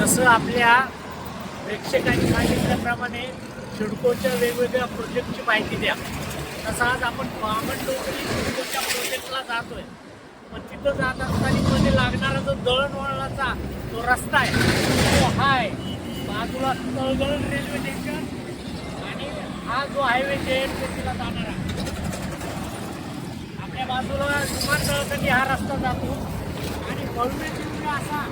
जसं आपल्या प्रेक्षकांनी सांगितल्याप्रमाणे सिडकोच्या वेगवेगळ्या प्रोजेक्टची माहिती द्या, तसं आज आपण बामणडोंगरी सिडकोच्या प्रोजेक्टला जातोय. पण तिथं जात असताना मध्ये लागणारा जो दळणवळणाचा जो रस्ता आहे तो हा आहे. बाजूला तळदळ रेल्वे स्टेशन आणि हा जो हायवे JNPT जाणारा, आपल्या बाजूला विमानतळासाठी हा रस्ता जातो. आणि भव्य दिव्य असा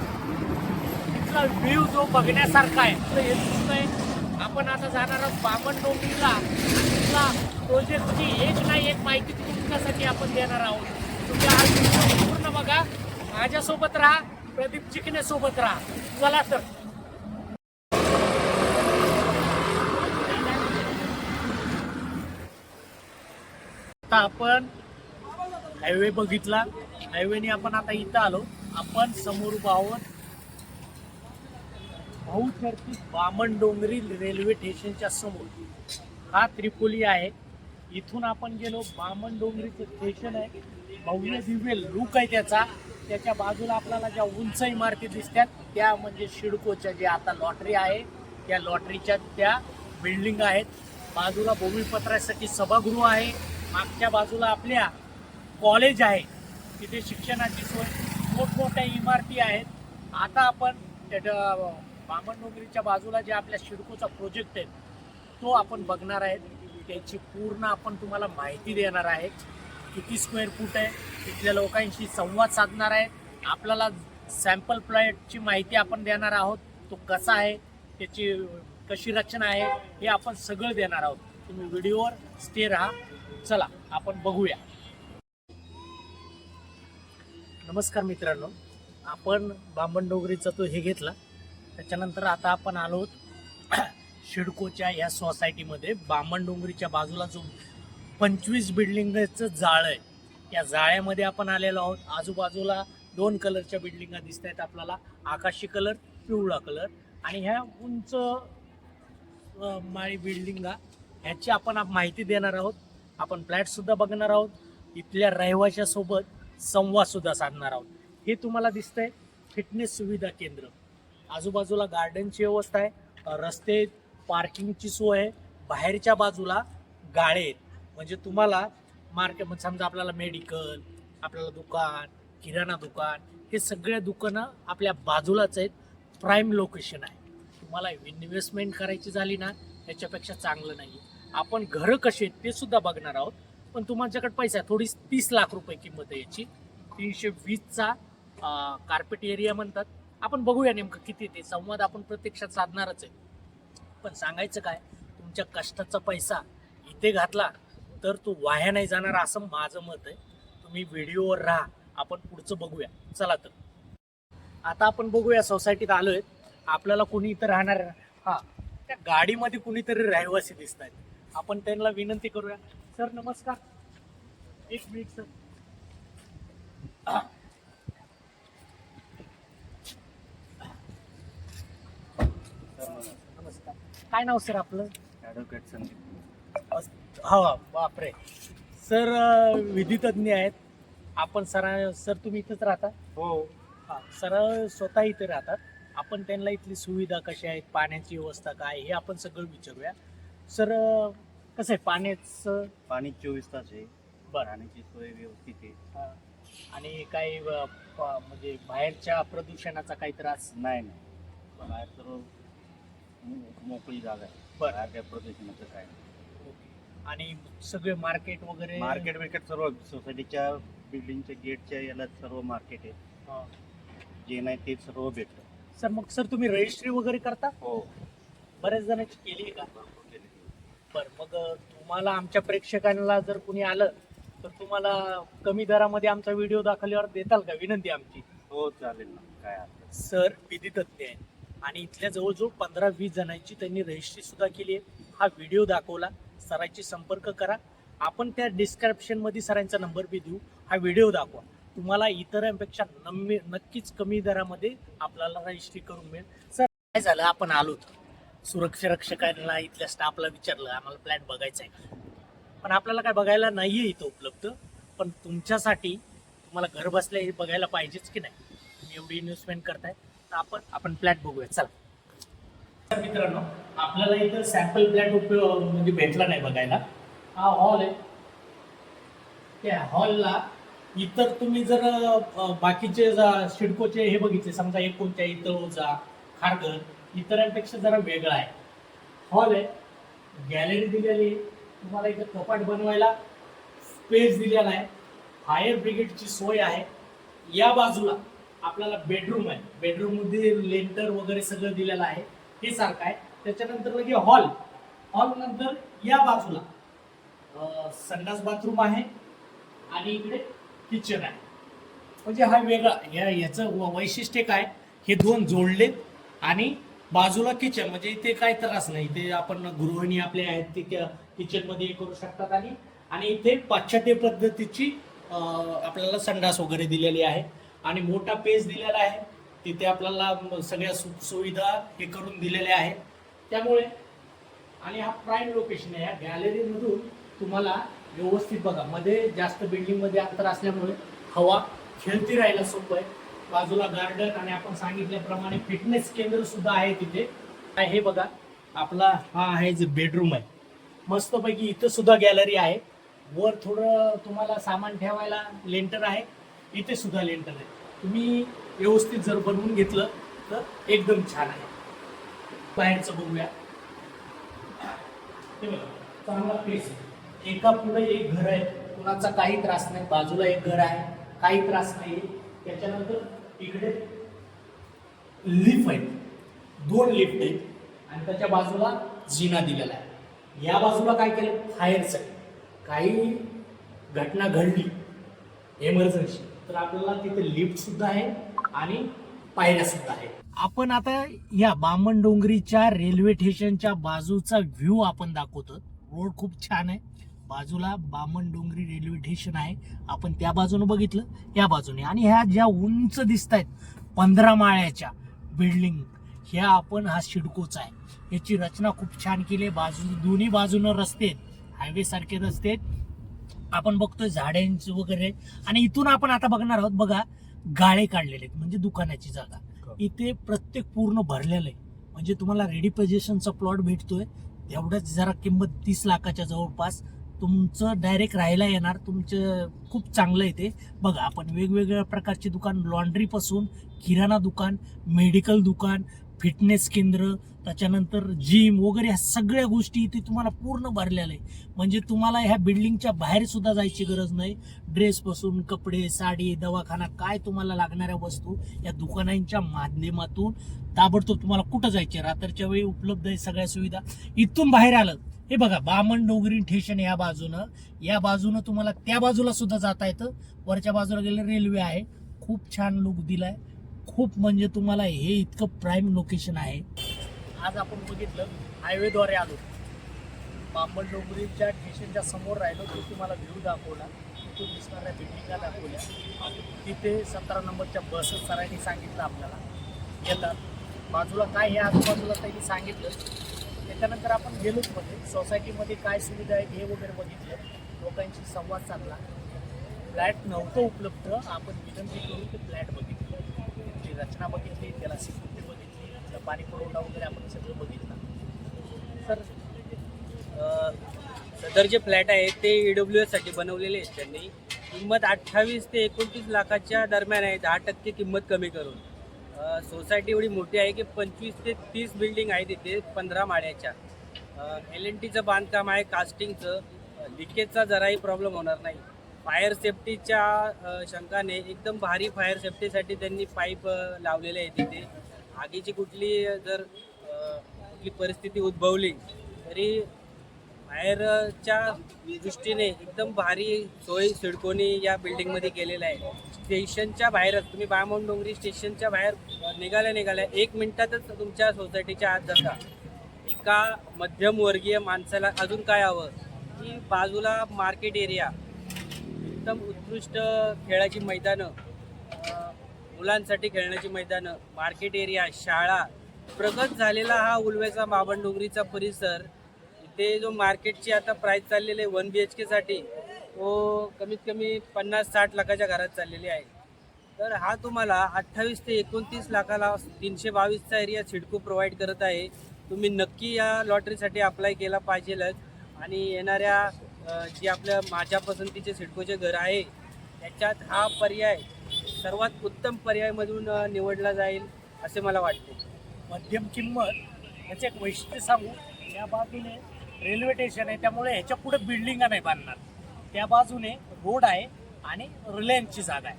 तिथला व्ह्यू जो बघण्यासारखा आहे. तर हे दिसतंय आपण आता जाणार आहोत बामणडोंगरीला. तिथला प्रोजेक्टची एक ना एक माहिती तुमच्यासाठी आपण देणार आहोत. तुम्ही हा व्हिडिओ पूर्ण बघा, माझ्यासोबत राहा, प्रदीप चिकणे सोबत राहा. चला तर. आता आपण हायवे बघितला, हायवेने आपण आता इथं आलो. आपण समोर बहुचर्चित बामणडोंगरी रेल्वे स्टेशनच्या समोर हा त्रिपोली आहे. इथून आपण गेलो, बामणडोंगरीचं स्टेशन आहे, भव्य दिव्य लुक आहे त्याचा. त्याच्या बाजूला आपल्याला ज्या उंच इमारती दिसतात त्या म्हणजे सिडकोच्या, जे आता लॉटरी आहे त्या लॉटरीच्या त्या बिल्डिंग आहेत. बाजूला भूमिपत्रासाठी सभागृह आहे. मागच्या बाजूला आपल्या कॉलेज आहे, तिथे शिक्षणाची सोय, मोठमोठ्या इमारती आहेत. आता आपण त्या बामणडोंगरीच्या बाजूला जे आपल्या सिडकोचा प्रोजेक्ट आहे तो आपण बघणार आहे. त्याची पूर्ण आपण तुम्हाला माहिती देणार आहे. किती स्क्वेअर फूट आहे, तिथल्या लोकांशी संवाद साधणार आहे. आपल्याला सॅम्पल प्लॉटची माहिती आपण देणार आहोत, तो कसा आहे, त्याची कशी रचना आहे, हे आपण सगळं देणार आहोत. तुम्ही व्हिडिओवर स्टे राहा. चला आपण बघूया. नमस्कार मित्रांनो, आपण बामणडोंगरीचा तो हे घेतला. त्याच्यानंतर आता आपण आलो सिडकोच्या या सोसायटीमध्ये. बामणडोंगरीच्या बाजूला जो 25 बिल्डिंगचं जाळं आहे, या जाळ्यामध्ये आपण आलेलो आहोत. आजूबाजूला 2 कलरच्या बिल्डिंगा दिसत आहेत आपल्याला, आकाशी कलर, पिवळा कलर. आणि ह्या उंच माळी बिल्डिंगा, ह्याची आपण माहिती देणार आहोत. आपण फ्लॅटसुद्धा बघणार आहोत, इथल्या रहिवाशासोबत संवादसुद्धा साधणार आहोत. हे तुम्हाला दिसतंय फिटनेस सुविधा केंद्र. आजूबाजूला गार्डनची व्यवस्था आहे, रस्ते, पार्किंगची सोय आहे. बाहेरच्या बाजूला गाळे आहेत, म्हणजे तुम्हाला मार्केट, समजा आपल्याला मेडिकल, आपल्याला दुकान, किराणा दुकान, हे सगळे दुकानं आपल्या बाजूलाच आहेत. प्राईम लोकेशन आहे. तुम्हाला इन्व्हेस्टमेंट करायची झाली ना, याच्यापेक्षा चांगलं नाही. आपण घरं कशी आहेत ते सुद्धा बघणार आहोत. पण तुमच्याकडे पैसा आहे, थोडी 30 लाख रुपये किंमत आहे याची. 320चा कार्पेट एरिया म्हणतात. आपण बघूया नेमकं किती ते. संवाद आपण प्रत्यक्षात साधणारच आहे. पण सांगायचं काय, तुमच्या कष्टाचा पैसा इथे घातला तर तो वाया नाही जाणार, असं माझं मत आहे. तुम्ही व्हिडिओवर राहा, आपण पुढचं बघूया. चला तर. आता आपण बघूया, सोसायटीत आलोय. आपल्याला कोणी इथं राहणार, हा, त्या गाडीमध्ये कुणीतरी रहिवासी दिसत आहेत. आपण त्यांना विनंती करूया. सर नमस्कार, एक मिनिट सर. नमस्कार, काय नाव सर आपलं? ॲडव्होकेट संदीप. हा, बापरे. सर विधितज्ञ आहेत आपण. सर तुम्ही इथंच राहता? हो. हा, सर स्वतः इथे राहतात. आपण त्यांना इथली सुविधा कशा आहेत, पाण्याची व्यवस्था काय, हे आपण सगळं विचारूया. सर कसं आहे पाण्याचं? पाणी 24 तास आहे. बरं. पाण्याची सोय व्यवस्थित आहे. आणि काही म्हणजे बाहेरच्या प्रदूषणाचा काही त्रास? नाही. बाहेर सर्व मोकळी जागा आहे. बरं. बाहेर काय प्रदूषणाचं काय नाही. आणि सगळे मार्केट वगैरे? मार्केट सर्व सोसायटीच्या बिल्डिंगच्या गेटच्या याला सर्व मार्केट आहे. जे नाही ते सर्व भेटतं. सर मग सर तुम्ही रजिस्ट्री वगैरे करता? हो. बऱ्याच जणांची केली आहे का? बरं, मग तुम्हाला आमच्या प्रेक्षकांना जर कुणी आलं तर तुम्हाला कमी दरामध्ये आमचा व्हिडिओ दाखवल्यावर देताल का? विनंती आमची. हो चालेल ना, काय हरकत. सर विधितज्ञ आहे आणि इथल्या जवळजवळ 15-20 जणांची त्यांनी रजिस्ट्री सुद्धा केली आहे. हा व्हिडिओ दाखवला, सरांशी संपर्क करा. आपण त्या डिस्क्रिप्शनमध्ये सरांचा नंबर बी देऊ. हा व्हिडिओ दाखवा, तुम्हाला इतरांपेक्षा नक्कीच कमी दरामध्ये आपल्याला रजिस्ट्री करून मिळेल. सर काय झालं, आपण आलो सुरक्षा रक्षकांना, इथल्या स्टाफला विचारलं, आम्हाला फ्लॅट बघायचा आहे. पण आपल्याला काय बघायला नाही आहे इथं उपलब्ध. पण तुमच्यासाठी तुम्हाला घर बसल्या हे बघायला पाहिजेच की नाही? तुम्ही एवढी इन्व्हेस्टमेंट करताय, आपण फ्लॅट बघूया चला. तर मित्रांनो, आपल्याला इथं सॅम्पल फ्लॅट उपयोग म्हणजे भेटला नाही बघायला. हा हॉल आहे. त्या हॉलला इतर तुम्ही जर बाकीचे सिडकोचे हे बघितले, समजा एक कोणत्या इतळोजा खारघर इतरांपेक्षा जरा वेगळा आहे. हॉल आहे, गॅलरी दिलेली आहे, तुम्हाला इथं कपाट बनवायला स्पेस दिलेला आहे, फायर ब्रिगेडची सोय आहे. या बाजूला आपल्याला बेडरूम आहे, बेडरूम मध्ये लेंटर वगैरे सगळं दिलेलं आहे, हे सारखं आहे. त्याच्यानंतर लगे हॉल, हॉल नंतर या बाजूला संडास बाथरूम आहे आणि इकडे किचन आहे. म्हणजे हा वेगळा याचं वैशिष्ट्य काय, हे दोन जोडलेत आणि बाजूला किचन, म्हणजे इथे काय त्रास नाही. इथे आपण गृहिणी आपले आहेत ते किचन मध्ये करू शकतात आणि इथे पाश्चात्य पद्धतीची आपल्याला संडास वगैरे दिलेली आहे आणि मोठा पेज दिलेला आहे. तिथे आपल्याला सगळ्या सुविधा हे करून दिलेल्या आहेत. त्यामुळे आणि हा प्राईम लोकेशन आहे. या गॅलरीमधून तुम्हाला व्यवस्थित बघा, मध्ये जास्त बिल्डिंग मध्ये अंतर असल्यामुळे हवा खेळती राहायला सोपं आहे. बाजूला गार्डन आणि आपण सांगितल्याप्रमाणे फिटनेस केंद्र सुद्धा आहे तिथे. हे बघा, आपला हा आहे जे बेडरूम आहे, मस्तपैकी इथं सुद्धा गॅलरी आहे. वर थोडं तुम्हाला सामान ठेवायला लेंटर आहे, इथे सुद्धा लेंटर आहे. तुम्ही व्यवस्थित जर बनवून घेतलं तर एकदम छान आहे. बाहेरचं बघूया. हे बघा, चांगला प्लेस, एका पुढे एक घर आहे, कुणाचा काही त्रास नाही. बाजूला एक घर आहे, काही त्रास नाही. त्याच्यानंतर इकडे लिफ्ट आहे, 2 लिफ्ट आहेत आणि त्याच्या बाजूला जिना दिलेला आहे. या बाजूला काय केलं, फायरचं, काही घटना घडली इमर्जन्सी तर आपल्याला तिथे लिफ्ट सुद्धा आहे आणि पायऱ्या सुद्धा आहे. आपण आता या बामणडोंगरीच्या रेल्वे स्टेशनच्या बाजूचा व्ह्यू आपण दाखवतो. रोड खूप छान आहे, बाजूला बामणडोंगरी रेल्वे स्टेशन आहे. आपण त्या बाजूने बघितलं, या बाजूने. आणि ह्या ज्या उंच दिसत आहेत 15 माळ्याच्या बिल्डिंग, ह्या हा सिडकोचा आहे. याची रचना खूप छान केली आहे. दोन्ही बाजूनं रस्ते आहेत, हायवे सारखे रस्ते आहेत. आपण बघतोय झाडांचे वगैरे. आणि इथून आपण आता बघणार आहोत, बघा गाळे काढलेले आहेत म्हणजे दुकानाची जागा. इथे प्रत्येक पूर्ण भरलेलं आहे, म्हणजे तुम्हाला रेडी पोझिशनचा प्लॉट भेटतोय. एवढंच जरा किंमत 30 लाखाच्या जवळपास. तुमचं डायरेक्ट राहायला येणार, तुमचं खूप चांगलं आहे ते. बघा, आपण वेगवेगळ्या प्रकारचे दुकान, लॉन्ड्री पासून किराणा दुकान, मेडिकल दुकान, फिटनेस केंद्र, त्याच्यानंतर जिम वगैरे, ह्या सगळ्या गोष्टी इथे तुम्हाला पूर्ण भरलेल्या आहे. म्हणजे तुम्हाला ह्या बिल्डिंगच्या बाहेर सुद्धा जायची गरज नाही. ड्रेस पासून कपडे, साडी, दवाखाना, काय तुम्हाला लागणाऱ्या वस्तू या दुकानांच्या माध्यमातून ताबडतोब तुम्हाला कुठं जायचे, रात्रीच्या वेळी उपलब्ध आहे सगळ्या सुविधा. इथून बाहेर आलं, हे बघा बामणडोंगरी स्टेशन या बाजूनं तुम्हाला त्या बाजूला सुद्धा जाता येतं. वरच्या बाजूला गेलं रेल्वे आहे. खूप छान लुक दिलाय, खूप म्हणजे तुम्हाला हे इतकं प्राईम लोकेशन आहे. आज आपण बघितलं, हायवेद्वारे आलो, बामणडोंगरीच्या स्टेशनच्या समोर राहिलो, तो तुम्हाला व्ह्यू दाखवला, तिथून दिसणाऱ्या बिल्डिंगा दाखवल्या. तिथे 17 नंबरच्या बसेस सरांनी सांगितलं आपल्याला येतात. बाजूला काय हे आजूबाजूला त्यांनी सांगितलं. त्याच्यानंतर आपण गेलोच मध्ये, सोसायटीमध्ये काय सुविधा आहेत हे वगैरे बघितलं, लोकांशी संवाद साधला. फ्लॅट नव्हतं उपलब्ध, आपण विनंती करून ते फ्लॅट बघितलं, त्याची रचना बघितली, त्याला सिक्युरिटी बघितली, त्याचा पाणी पुरवठा वगैरे आपण सगळं बघितलं. सर, सदर जे फ्लॅट आहेत ते EWS साठी बनवलेले आहेत त्यांनी. किंमत 28 ते 29 लाखाच्या दरम्यान आहे, 10% किंमत कमी करून. सोसायटी एवढी मोठी आहे की 25 ते 30 बिल्डिंग आहे तिथे, 15 माळ्याच्या. LNTचं बांधकाम आहे, कास्टिंगचं. लिकेजचा जराही प्रॉब्लेम होणार नाही. फायर सेफ्टीच्या शंकाने एकदम भारी फायर सेफ्टीसाठी त्यांनी पाईप लावलेले आहे तिथे. आगीची कुठली परिस्थिती उद्भवली तरी फायरच्या दृष्टीने एकदम भारी सोय सिडकोनी या बिल्डिंगमध्ये केलेलं आहे. स्टेशनच्या बाहेरच तुम्ही बामणडोंगरी स्टेशनच्या बाहेर निघाल्या 1 मिनिटातच तुमच्या सोसायटीच्या आत जाता. एका मध्यमवर्गीय माणसाला अजून काय हवं की बाजूला मार्केट एरिया, एकदम उत्कृष्ट खेळाची मैदानं, मुलांसाठी खेळण्याची मैदानं, मार्केट एरिया, शाळा. प्रगत झालेला हा उल्वेचा बामणडोंगरीचा परिसर. इथे जो मार्केटची आता प्राईस चाललेली आहे 1 BHK साठी, तो कमीत कमी 50-60 लाखाच्या घरात चाललेली आहे. तर हा तुम्हाला 28 ते 29 लाखाला 322चा एरिया सिडको प्रोव्हाइड करत आहे. तुम्ही नक्की या लॉटरीसाठी अप्लाय केला पाहिजेलच. आणि येणाऱ्या जे आपल्या माझ्या पसंतीचे सिडकोचे घर आहे त्याच्यात हा पर्याय सर्वात उत्तम पर्यायमधून निवडला जाईल असे मला वाटते. मध्यम किंमत याचं एक वैशिष्ट्य सांगू, या बाजूने रेल्वे स्टेशन आहे त्यामुळे ह्याच्या पुढे बिल्डिंगा नाही बांधणार. त्या बाजूने रोड आहे आणि रिलायन्सची जागा आहे,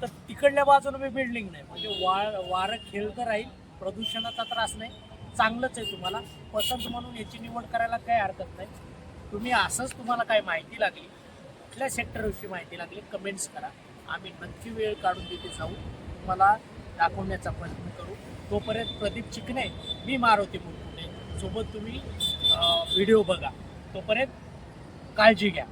तर तिकडल्या बाजूने मी बिल्डिंग नाही, म्हणजे वारं खेळतं राहील, प्रदूषणाचा त्रास नाही, चांगलंच आहे. तुम्हाला पसंत म्हणून याची निवड करायला काही हरकत नाही. तुम्ही असंच तुम्हाला काय माहिती लागली, कुठल्या सेक्टरविषयी माहिती लागली कमेंट्स करा, आम्ही नक्की वेळ काढून तिथे जाऊ तुम्हाला दाखवण्याचा प्रयत्न करू. तोपर्यंत प्रदीप चिकणे, मी मारुती मुरकुटे सोबत तुम्ही व्हिडिओ बघा. तोपर्यंत काळजी घ्या.